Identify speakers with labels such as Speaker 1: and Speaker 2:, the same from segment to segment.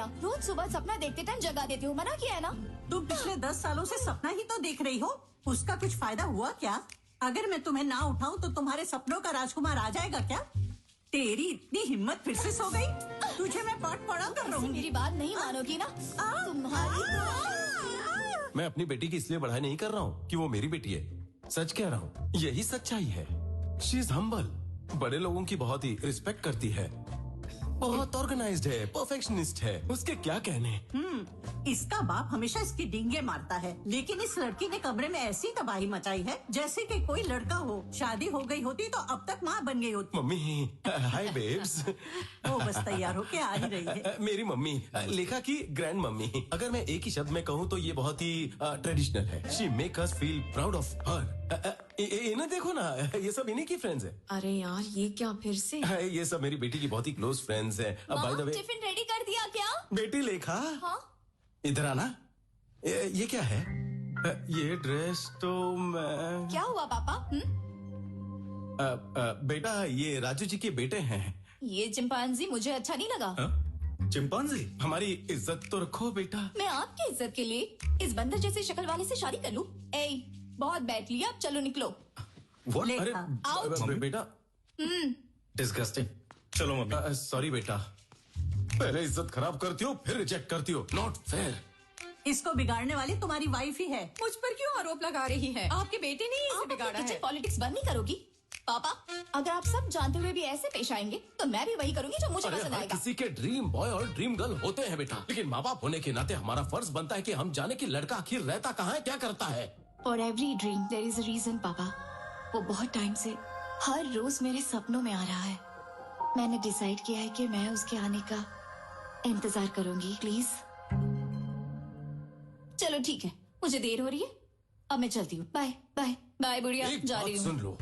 Speaker 1: दिया। रोज सुबह सपना देखते टाइम जगा देती हूँ, मना किया है ना।
Speaker 2: तुम पिछले 10 सालों से सपना ही तो देख रही हो, उसका कुछ फायदा हुआ क्या? अगर मैं तुम्हें ना उठाऊं तो तुम्हारे सपनों का राजकुमार आ जाएगा क्या? तेरी इतनी हिम्मत फिर से सो गई? तुझे मैं पाठ पढ़ा कर रहूंगी।
Speaker 1: मेरी बात नहीं मानोगी ना तुम्हारी।
Speaker 3: मैं अपनी बेटी की इसलिए बढ़ाई नहीं कर रहा हूँ कि वो मेरी बेटी है, सच कह रहा हूँ, यही सच्चाई है। शी इज हम्बल, बड़े लोगों की बहुत ही रिस्पेक्ट करती है, बहुत ऑर्गेनाइज्ड है, परफेक्शनिस्ट है, उसके क्या कहने।
Speaker 2: इसका बाप हमेशा इसकी डींगे मारता है, लेकिन इस लड़की ने कमरे में ऐसी तबाही मचाई है जैसे कि कोई लड़का हो। शादी हो गई होती तो अब तक माँ बन गई होती।
Speaker 3: मम्मी हाय बेब्स।
Speaker 2: वो बस तैयार होके आ ही रही है।
Speaker 3: मेरी मम्मी, लेखा की ग्रैंड मम्मी। अगर मैं एक ही शब्द में कहूँ तो ये बहुत ही ट्रेडिशनल है। She make us feel proud of her. इन्हें देखो ना, ये सब इन्हीं की फ्रेंड्स है।
Speaker 4: अरे यार ये क्या फिर से?
Speaker 3: ये सब मेरी बेटी की बहुत ही क्लोज फ्रेंड्स है। By the way,
Speaker 1: tiffin ready कर दिया क्या?
Speaker 3: बेटी लेखा,
Speaker 1: हाँ?
Speaker 3: इधर आना। ये क्या है? ये ड्रेस तो मैं...
Speaker 1: क्या हुआ पापा?
Speaker 3: बेटा ये राजू जी के बेटे हैं।
Speaker 1: ये चिंपांजी मुझे अच्छा नहीं लगा।
Speaker 3: चिंपांजी? हमारी इज्जत तो रखो बेटा।
Speaker 1: मैं आपकी इज्जत के लिए इस बंदर जैसे शक्ल वाले से शादी कर लूं? बहुत बैठ लिया, अब चलो निकलो।
Speaker 3: अरे
Speaker 1: Out.
Speaker 3: बेटा,
Speaker 5: डिस्गस्टिंग। चलो मम्मी।
Speaker 3: सॉरी बेटा, पहले इज्जत खराब करती हो फिर रिजेक्ट करती हो, नॉट फेयर।
Speaker 2: इसको बिगाड़ने वाली तुम्हारी वाइफ ही है।
Speaker 4: मुझ पर क्यों आरोप लगा रही है? आपके बेटे ने ही इसे बिगाड़ा है।
Speaker 1: पॉलिटिक्स बंद नहीं करोगी? पापा, अगर आप सब जानते हुए भी ऐसे पेश आएंगे तो मैं भी वही करूंगी जो मुझे पसंद
Speaker 3: हर
Speaker 1: आएगा।
Speaker 3: किसी के ड्रीम बॉय और ड्रीम गर्ल होते हैं बेटा, लेकिन माँ बाप होने के नाते हमारा फर्ज बनता है कि हम जाने कि लड़का आखिर रहता कहाँ है, क्या करता है।
Speaker 1: For every dream there is a reason, पापा। वो बहुत टाइम से हर रोज मेरे सपनों में आ रहा है। मैंने डिसाइड किया है कि मैं उसके आने का इंतजार करूंगी। प्लीज चलो ठीक है, मुझे देर हो रही है, अब मैं चलती हूँ। बाय बाय बाय बुढ़िया,
Speaker 3: एक
Speaker 1: जा रही
Speaker 3: बात
Speaker 1: हूँ।
Speaker 3: सुन लो,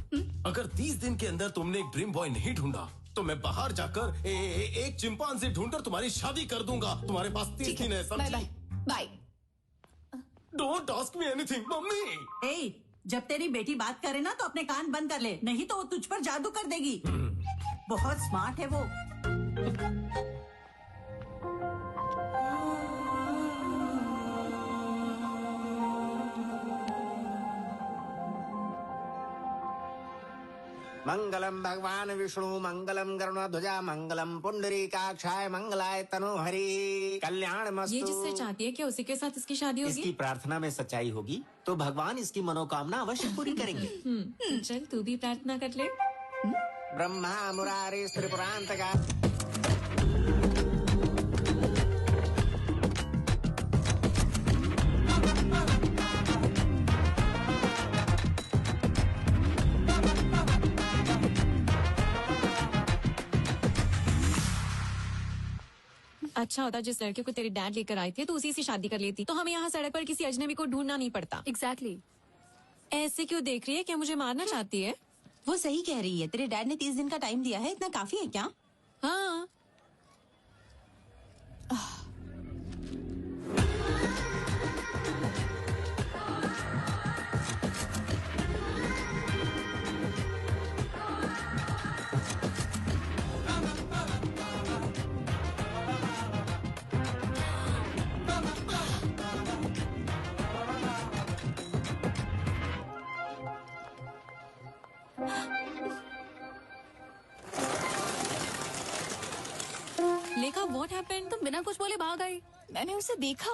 Speaker 3: अगर 30 दिन के अंदर तुमने एक ड्रीम बॉय नहीं ढूंढा तो मैं बाहर जाकर एक चिंपांजी ढूंढकर तुम्हारी शादी कर दूंगा। तुम्हारे पास 30 दिन है,
Speaker 1: bye bye bye.
Speaker 3: Don't ask me anything mummy.
Speaker 2: जब तेरी बेटी बात करे ना तो अपने कान बंद कर ले, नहीं तो वो तुझ पर जादू कर देगी। बहुत स्मार्ट है वो।
Speaker 6: मंगलम भगवान विष्णु मंगलम गरुणध्वजा मंगलम पुंडरीकाक्षाय मंगलाय तनोहरि कल्याण मस्तु।
Speaker 4: ये जिससे चाहती है कि उसी के साथ इसकी शादी होगी।
Speaker 6: इसकी प्रार्थना में सच्चाई होगी तो भगवान इसकी मनोकामना अवश्य पूरी करेंगे।
Speaker 4: चल तू भी प्रार्थना कर ले।
Speaker 6: ब्रह्मा मुरारी त्रिपुरांतका।
Speaker 4: अच्छा होता जिस लड़के को तेरे डैड लेकर आए थे तो उसी से शादी कर लेती, तो हमें यहाँ सड़क पर किसी अजनबी को ढूंढना नहीं पड़ता।
Speaker 7: एग्जैक्टली।
Speaker 4: ऐसे क्यों देख रही है? क्या मुझे मारना चाहती है?
Speaker 7: वो सही कह रही है, तेरे डैड ने 30 दिन का टाइम दिया है, इतना काफी है क्या?
Speaker 4: हाँ। लेखा, व्हाट हैपेंड?
Speaker 7: तुम बिना कुछ बोले भाग आई।
Speaker 1: मैंने उसे देखा।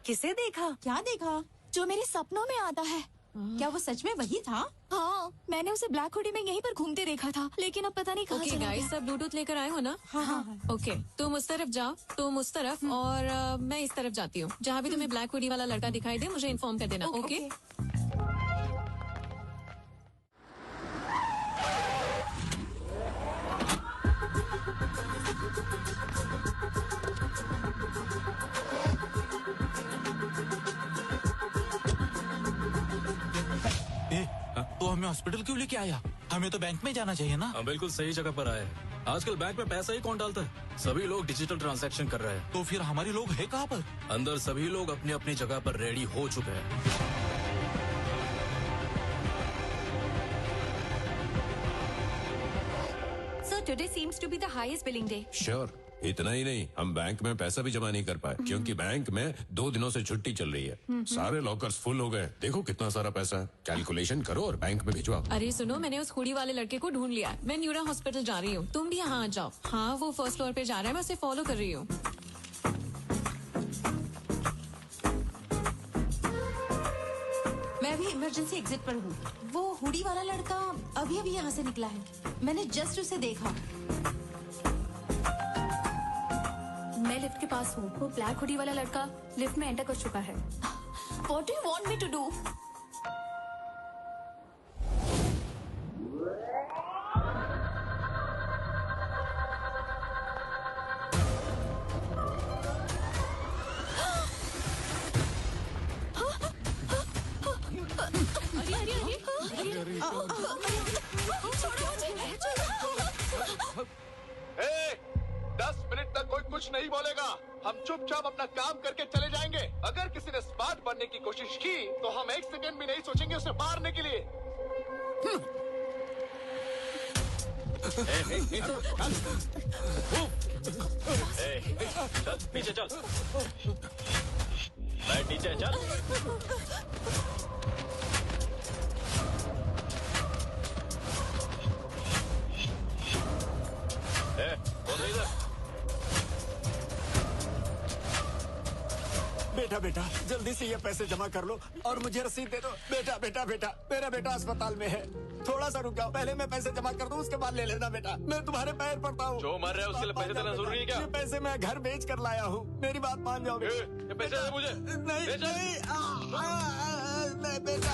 Speaker 7: किसे देखा? क्या देखा?
Speaker 1: जो मेरे सपनों में आता है।
Speaker 7: क्या वो सच में वही था?
Speaker 1: हाँ, मैंने उसे ब्लैक हुडी में यहीं पर घूमते देखा था, लेकिन अब पता नहीं कहाँ चला
Speaker 4: गाइस,
Speaker 1: गया।
Speaker 4: सब ब्लूटूथ लेकर आए हो ना?
Speaker 7: हाँ।
Speaker 4: ओके, तुम उस तरफ जाओ, तुम उस तरफ, और मैं इस तरफ जाती हूँ। जहाँ भी तुम्हें ब्लैक हुडी वाला लड़का दिखाई दे मुझे इन्फॉर्म कर देना। ओके?
Speaker 5: तो हमें हॉस्पिटल क्यों लेके आया? हमें तो बैंक में जाना चाहिए ना।
Speaker 8: बिल्कुल सही जगह पर आए। आजकल बैंक में पैसा ही कौन डालता है? सभी लोग डिजिटल ट्रांजैक्शन कर रहे हैं।
Speaker 5: तो फिर हमारे लोग है कहाँ पर?
Speaker 8: अंदर सभी लोग अपनी अपनी जगह पर रेडी हो चुके हैं।
Speaker 7: So today seems to be the highest billing day.
Speaker 9: Sure. इतना ही नहीं, हम बैंक में पैसा भी जमा नहीं कर पाए क्योंकि बैंक में 2 दिनों से छुट्टी चल रही है। सारे लॉकर्स फुल हो गए। देखो कितना सारा पैसा है। कैलकुलेशन करो और बैंक में भिजवाओ।
Speaker 4: अरे सुनो, मैंने उस हुडी वाले लड़के को ढूंढ लिया। मैं न्यूरा हॉस्पिटल जा रही हूँ, तुम भी यहाँ आ जाओ। हाँ, वो फर्स्ट फ्लोर पे जा रहा है, मैं उसे फॉलो कर रही हूँ।
Speaker 7: मैं अभी इमरजेंसी एग्जिट पर हूँ। वो हुडी वाला लड़का अभी अभी यहाँ से निकला है। मैंने जस्ट उसे देखा।
Speaker 1: मैं लिफ्ट के पास हूँ। वो ब्लैक हुडी वाला लड़का लिफ्ट में एंटर कर चुका है। What do you want me to do?
Speaker 10: A, 10 minute तक कोई कुछ नहीं बोलेगा। हम चुपचाप अपना काम करके चले जाएंगे। अगर किसी ने स्मार्ट बनने की कोशिश की तो हम 1 सेकंड भी नहीं सोचेंगे उसे मारने के लिए।
Speaker 8: चल नीचे चल, बैठ नीचे चल। बोल इधर।
Speaker 6: बेटा बेटा जल्दी से ये पैसे जमा कर लो और मुझे रसीद दे दो। बेटा बेटा बेटा मेरा बेटा अस्पताल में है, थोड़ा सा रुक जाओ। पहले मैं पैसे जमा कर दूं, उसके बाद ले लेना बेटा। मैं तुम्हारे पैर पड़ता हूँ।
Speaker 8: जो मर रहा है उसके लिए पैसे देना जरूरी है क्या?
Speaker 6: ये पैसे मैं घर बेच कर लाया हूँ, मेरी बात मान जाओ।
Speaker 8: ये पैसे दे मुझे।
Speaker 6: नहीं
Speaker 8: ले चल।
Speaker 6: नहीं बेटा।